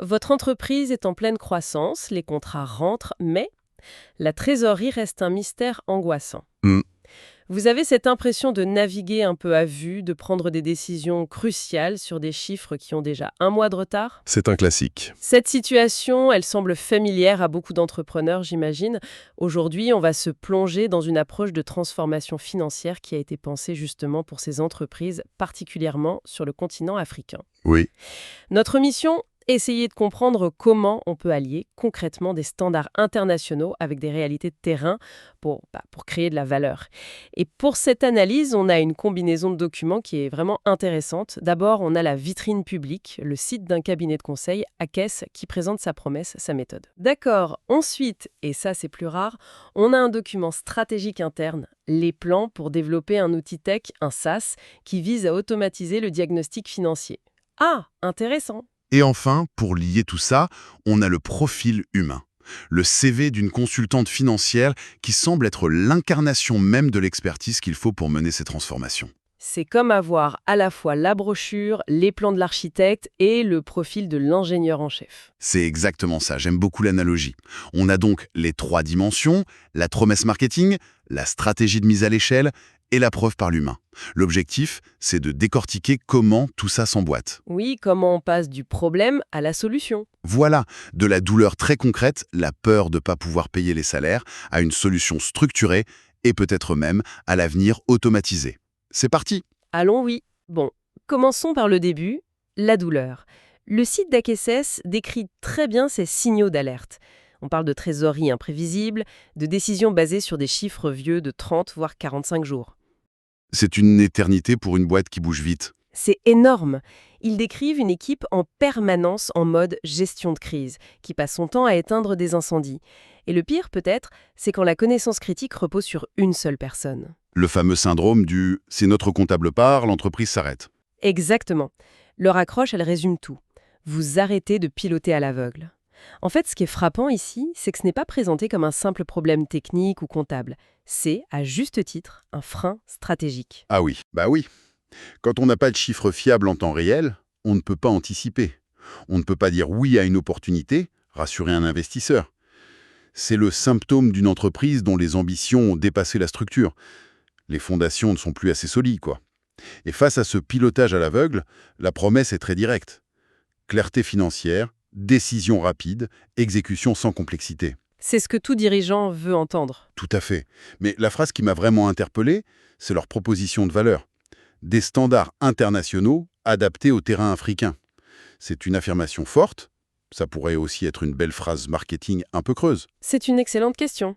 Votre entreprise est en pleine croissance, les contrats rentrent, mais la trésorerie reste un mystère angoissant. Hmm, Vous avez cette impression de naviguer un peu à vue, de prendre des décisions cruciales sur des chiffres qui ont déjà un mois de retard? c'est un classique. Cette situation, elle semble familière à beaucoup d'entrepreneurs, j'imagine. Aujourd'hui, on va se plonger dans une approche de transformation financière qui a été pensée justement pour ces entreprises, particulièrement sur le continent africain. Oui, Notre mission, essayer de comprendre comment on peut allier concrètement des standards internationaux avec des réalités de terrain pour créer de la valeur. Et pour cette analyse, on a une combinaison de documents qui est vraiment intéressante. D'abord, on a la vitrine publique, le site d'un cabinet de conseil, AKES, qui présente sa promesse, sa méthode. D'accord. Ensuite, et ça c'est plus rare, on a un document stratégique interne, les plans pour développer un outil tech, un SaaS, qui vise à automatiser le diagnostic financier. Ah, intéressant. et enfin, pour lier tout ça, on a le profil humain. Le CV d'une consultante financière qui semble être l'incarnation même de l'expertise qu'il faut pour mener ces transformations. C'est comme avoir à la fois la brochure, les plans de l'architecte et le profil de l'ingénieur en chef. C'est exactement ça, j'aime beaucoup l'analogie. On a donc les 3 dimensions, la promesse marketing, la stratégie de mise à l'échelle et la preuve par l'humain. L'objectif, c'est de décortiquer comment tout ça s'emboîte. Oui, comment on passe du problème à la solution. Voilà, de la douleur très concrète, la peur de ne pas pouvoir payer les salaires, à une solution structurée et peut-être même, à l'avenir, automatisée. C'est parti. Allons oui. Bon, commençons par le début, la douleur. Le site d'AKSS décrit très bien ces signaux d'alerte. On parle de trésorerie imprévisible, de décisions basées sur des chiffres vieux de 30 voire 45 jours. C'est une éternité pour une boîte qui bouge vite. C'est énorme. Ils décrivent une équipe en permanence en mode gestion de crise, qui passe son temps à éteindre des incendies. Et le pire, peut-être, c'est quand la connaissance critique repose sur une seule personne. Le fameux syndrome du « si notre comptable part, l'entreprise s'arrête ». Exactement. Leur accroche, elle résume tout. Vous arrêtez de piloter à l'aveugle. En fait, ce qui est frappant ici, c'est que ce n'est pas présenté comme un simple problème technique ou comptable. C'est, à juste titre, un frein stratégique. Ah oui, bah oui. Quand on n'a pas de chiffres fiables en temps réel, on ne peut pas anticiper. On ne peut pas dire oui à une opportunité, rassurer un investisseur. C'est le symptôme d'une entreprise dont les ambitions ont dépassé la structure. Les fondations ne sont plus assez solides, quoi. Et face à ce pilotage à l'aveugle, la promesse est très directe. Clarté financière, décision rapide, exécution sans complexité. C'est ce que tout dirigeant veut entendre. Tout à fait. Mais la phrase qui m'a vraiment interpellé, c'est leur proposition de valeur. Des standards internationaux adaptés au terrain africain. C'est une affirmation forte. Ça pourrait aussi être une belle phrase marketing un peu creuse. C'est une excellente question.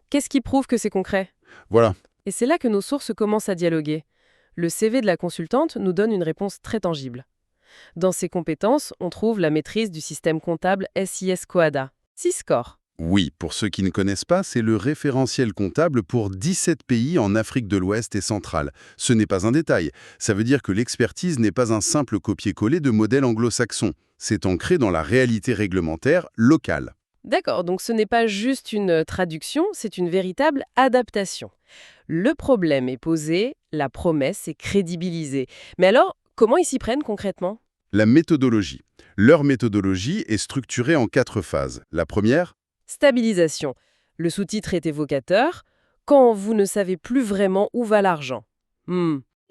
Qu'est-ce qui prouve que c'est concret? Voilà. Et c'est là que nos sources commencent à dialoguer. Le CV de la consultante nous donne une réponse très tangible. Dans ses compétences, on trouve la maîtrise du système comptable SIS Coada. 6 scores. Oui, pour ceux qui ne connaissent pas, c'est le référentiel comptable pour 17 pays en Afrique de l'Ouest et centrale. Ce n'est pas un détail. Ça veut dire que l'expertise n'est pas un simple copier-coller de modèles anglo-saxons. C'est ancré dans la réalité réglementaire locale. D'accord, donc ce n'est pas juste une traduction, c'est une véritable adaptation. Le problème est posé, la promesse est crédibilisée. Mais alors, comment ils s'y prennent concrètement? La méthodologie. Leur méthodologie est structurée en 4 phases. La première, Stabilisation. Le sous-titre est évocateur. Quand vous ne savez plus vraiment où va l'argent.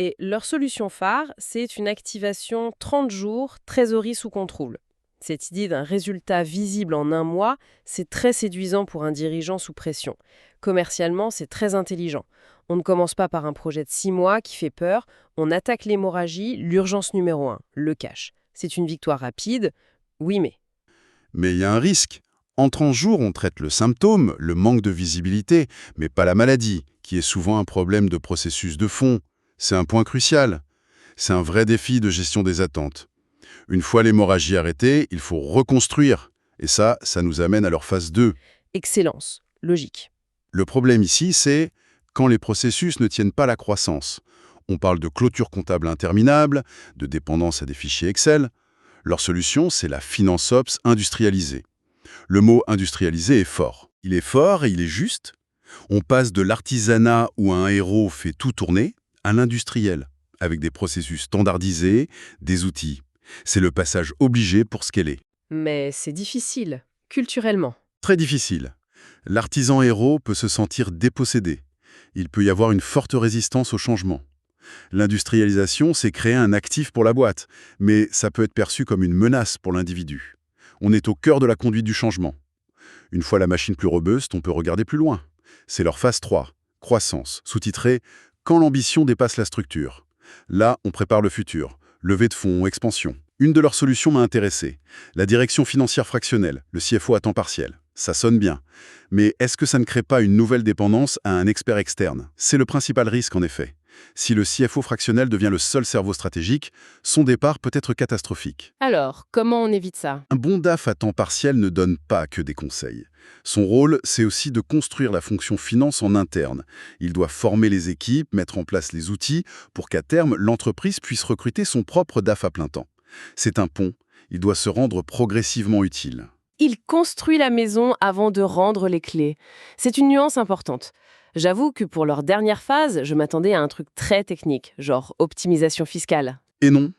Et leur solution phare, c'est une activation 30 jours, trésorerie sous contrôle. Cette idée d'un résultat visible en un mois, c'est très séduisant pour un dirigeant sous pression. Commercialement, c'est très intelligent. On ne commence pas par un projet de 6 mois qui fait peur, on attaque l'hémorragie, l'urgence numéro 1, le cash. C'est une victoire rapide, oui mais. il y a un risque. En 30 jours, on traite le symptôme, le manque de visibilité, mais pas la maladie, qui est souvent un problème de processus de fond. C'est un point crucial. C'est un vrai défi de gestion des attentes. Une fois l'hémorragie arrêtée, il faut reconstruire. Et ça nous amène à leur phase 2. Excellence, logique. Le problème ici, c'est quand les processus ne tiennent pas la croissance. On parle de clôture comptable interminable, de dépendance à des fichiers Excel. Leur solution, c'est la FinanceOps industrialisée. Le mot industrialisé est fort. Il est fort et il est juste. On passe de l'artisanat où un héros fait tout tourner à l'industriel, avec des processus standardisés, des outils. C'est le passage obligé pour scaler. Mais c'est difficile, culturellement. Très difficile. L'artisan héros peut se sentir dépossédé. Il peut y avoir une forte résistance au changement. L'industrialisation, c'est créer un actif pour la boîte, mais ça peut être perçu comme une menace pour l'individu. On est au cœur de la conduite du changement. Une fois la machine plus robuste, on peut regarder plus loin. C'est leur phase 3, croissance, sous-titré « Quand l'ambition dépasse la structure ». Là, on prépare le futur, levée de fonds, expansion. Une de leurs solutions m'a intéressé, la direction financière fractionnelle, le CFO à temps partiel. Ça sonne bien. Mais est-ce que ça ne crée pas une nouvelle dépendance à un expert externe? C'est le principal risque en effet. Si le CFO fractionnel devient le seul cerveau stratégique, son départ peut être catastrophique. Alors, comment on évite ça? Un bon DAF à temps partiel ne donne pas que des conseils. Son rôle, c'est aussi de construire la fonction finance en interne. Il doit former les équipes, mettre en place les outils pour qu'à terme, l'entreprise puisse recruter son propre DAF à plein temps. C'est un pont, il doit se rendre progressivement utile. Il construit la maison avant de rendre les clés. C'est une nuance importante. J'avoue que pour leur dernière phase, je m'attendais à un truc très technique, genre optimisation fiscale. Et non,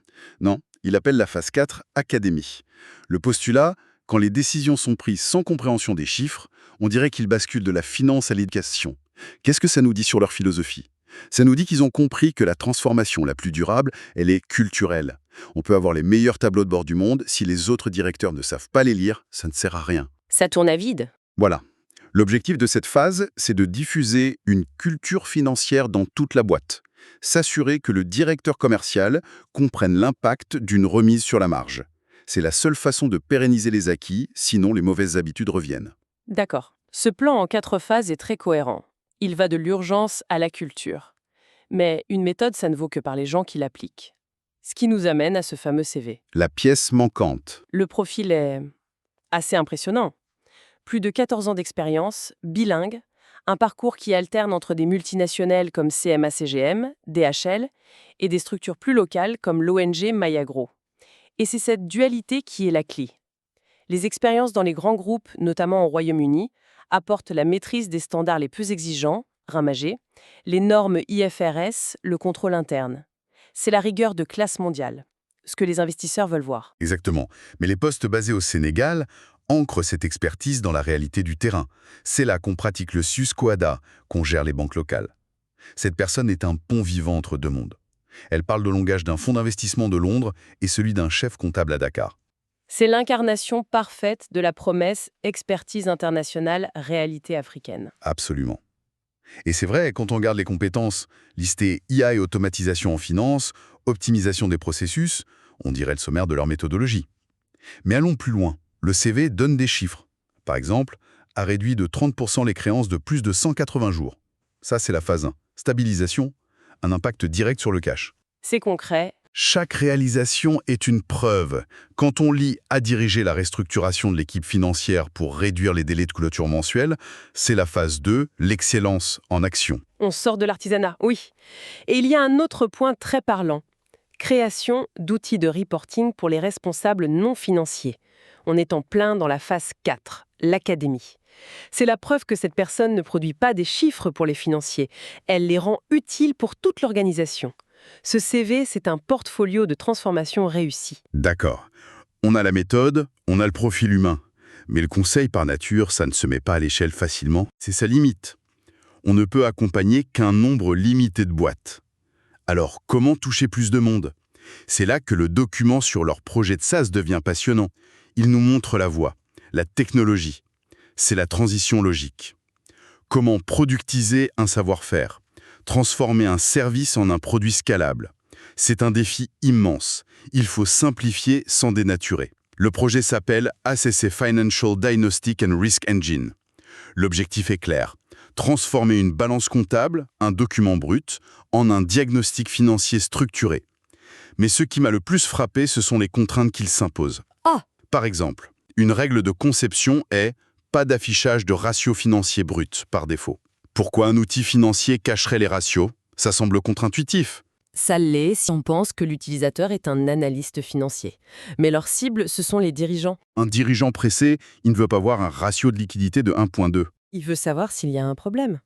il appelle la phase 4 académie. Le postulat, quand les décisions sont prises sans compréhension des chiffres, on dirait qu'ils basculent de la finance à l'éducation. Qu'est-ce que ça nous dit sur leur philosophie? Ça nous dit qu'ils ont compris que la transformation la plus durable, elle est culturelle. On peut avoir les meilleurs tableaux de bord du monde, si les autres directeurs ne savent pas les lire, ça ne sert à rien. Ça tourne à vide. Voilà. L'objectif de cette phase, c'est de diffuser une culture financière dans toute la boîte. S'assurer que le directeur commercial comprenne l'impact d'une remise sur la marge. C'est la seule façon de pérenniser les acquis, sinon les mauvaises habitudes reviennent. D'accord. Ce plan en 4 phases est très cohérent. Il va de l'urgence à la culture. Mais une méthode, ça ne vaut que par les gens qui l'appliquent. Ce qui nous amène à ce fameux CV. La pièce manquante. Le profil est assez impressionnant. Plus de 14 ans d'expérience, bilingue, un parcours qui alterne entre des multinationales comme CMA-CGM, DHL, et des structures plus locales comme l'ONG Mayagro. Et c'est cette dualité qui est la clé. Les expériences dans les grands groupes, notamment au Royaume-Uni, apportent la maîtrise des standards les plus exigeants, RAMAG, les normes IFRS, le contrôle interne. C'est la rigueur de classe mondiale, ce que les investisseurs veulent voir. Exactement. Mais les postes basés au Sénégal ancrent cette expertise dans la réalité du terrain. C'est là qu'on pratique le susquoada, qu'on gère les banques locales. Cette personne est un pont vivant entre deux mondes. Elle parle le langage d'un fonds d'investissement de Londres et celui d'un chef comptable à Dakar. C'est l'incarnation parfaite de la promesse expertise internationale, réalité africaine. Absolument. Et c'est vrai, quand on regarde les compétences listées IA et automatisation en finance, optimisation des processus, on dirait le sommaire de leur méthodologie. Mais allons plus loin. Le CV donne des chiffres. Par exemple, a réduit de 30% les créances de plus de 180 jours. Ça, c'est la phase 1. Stabilisation, un impact direct sur le cash. C'est concret. Chaque réalisation est une preuve. Quand on lit « à diriger la restructuration de l'équipe financière pour réduire les délais de clôture mensuels », c'est la phase 2, l'excellence en action. On sort de l'artisanat, oui. Et il y a un autre point très parlant. Création d'outils de reporting pour les responsables non financiers. On est en plein dans la phase 4, l'académie. C'est la preuve que cette personne ne produit pas des chiffres pour les financiers. Elle les rend utiles pour toute l'organisation. Ce CV, c'est un portfolio de transformation réussi. D'accord. On a la méthode, on a le profil humain. Mais le conseil par nature, ça ne se met pas à l'échelle facilement. C'est sa limite. On ne peut accompagner qu'un nombre limité de boîtes. Alors, comment toucher plus de monde? C'est là que le document sur leur projet de SaaS devient passionnant. Il nous montre la voie, la technologie. C'est la transition logique. Comment productiser un savoir-faire? Transformer un service en un produit scalable. C'est un défi immense. Il faut simplifier sans dénaturer. Le projet s'appelle ACC Financial Diagnostic and Risk Engine. L'objectif est clair. Transformer une balance comptable, un document brut, en un diagnostic financier structuré. Mais ce qui m'a le plus frappé, ce sont les contraintes qu'il s'impose. Ah! Par exemple, une règle de conception est pas d'affichage de ratios financiers bruts par défaut. Pourquoi un outil financier cacherait les ratios? Ça semble contre-intuitif. Ça l'est si on pense que l'utilisateur est un analyste financier. Mais leur cible, ce sont les dirigeants. Un dirigeant pressé, il ne veut pas voir un ratio de liquidité de 1,2. Il veut savoir s'il y a un problème.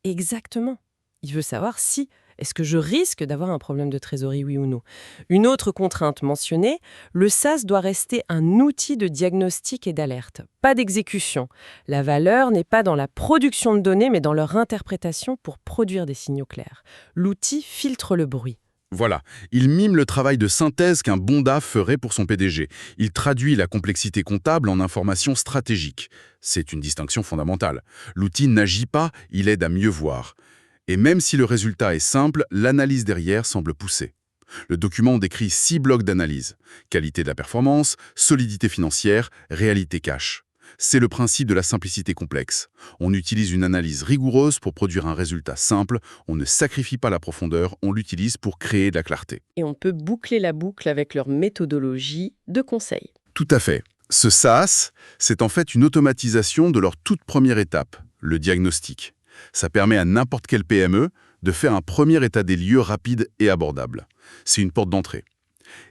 Exactement. Il veut savoir si Est-ce que je risque d'avoir un problème de trésorerie, oui ou non? Une autre contrainte mentionnée, le SaaS doit rester un outil de diagnostic et d'alerte, pas d'exécution. La valeur n'est pas dans la production de données, mais dans leur interprétation pour produire des signaux clairs. L'outil filtre le bruit. Voilà, il mime le travail de synthèse qu'un bon DAF ferait pour son PDG. Il traduit la complexité comptable en informations stratégiques. C'est une distinction fondamentale. L'outil n'agit pas, il aide à mieux voir. Et même si le résultat est simple, l'analyse derrière semble poussée. Le document décrit 6 blocs d'analyse. Qualité de la performance, solidité financière, réalité cash. C'est le principe de la simplicité complexe. On utilise une analyse rigoureuse pour produire un résultat simple, on ne sacrifie pas la profondeur, on l'utilise pour créer de la clarté. Et on peut boucler la boucle avec leur méthodologie de conseil. Tout à fait. Ce SaaS, c'est en fait une automatisation de leur toute première étape, le diagnostic. Ça permet à n'importe quelle PME de faire un premier état des lieux rapide et abordable. C'est une porte d'entrée.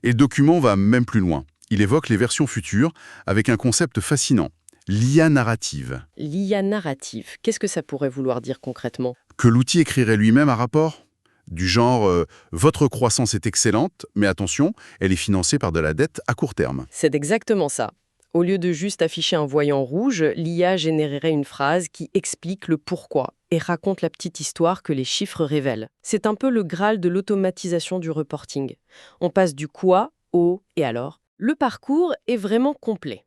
Et le document va même plus loin. Il évoque les versions futures avec un concept fascinant. L'IA narrative. L'IA narrative, qu'est-ce que ça pourrait vouloir dire concrètement? Que l'outil écrirait lui-même un rapport du genre votre croissance est excellente, mais attention, elle est financée par de la dette à court terme. C'est exactement ça. Au lieu de juste afficher un voyant rouge, l'IA générerait une phrase qui explique le pourquoi et raconte la petite histoire que les chiffres révèlent. C'est un peu le Graal de l'automatisation du reporting. On passe du quoi au et alors. Le parcours est vraiment complet.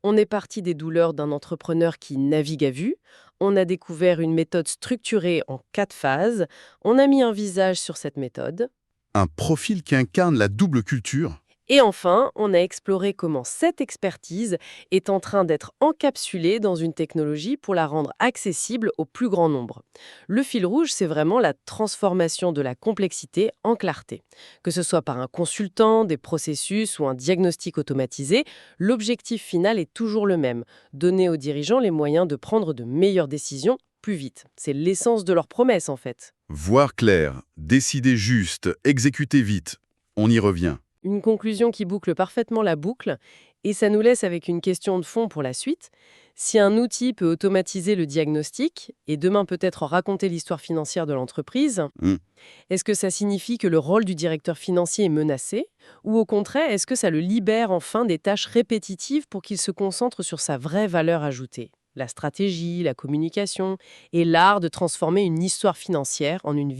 On est parti des douleurs d'un entrepreneur qui navigue à vue, on a découvert une méthode structurée en 4 phases, on a mis un visage sur cette méthode, Un profil qui incarne la double culture. et enfin, on a exploré comment cette expertise est en train d'être encapsulée dans une technologie pour la rendre accessible au plus grand nombre. Le fil rouge, c'est vraiment la transformation de la complexité en clarté. Que ce soit par un consultant, des processus ou un diagnostic automatisé, l'objectif final est toujours le même, donner aux dirigeants les moyens de prendre de meilleures décisions plus vite. C'est l'essence de leur promesse en fait. Voir clair, décider juste, exécuter vite. On y revient. Une conclusion qui boucle parfaitement la boucle, et ça nous laisse avec une question de fond pour la suite. Si un outil peut automatiser le diagnostic, et demain peut-être raconter l'histoire financière de l'entreprise, Hmm. est-ce que ça signifie que le rôle du directeur financier est menacé? Ou au contraire, est-ce que ça le libère enfin des tâches répétitives pour qu'il se concentre sur sa vraie valeur ajoutée? La stratégie, la communication et l'art de transformer une histoire financière en une vision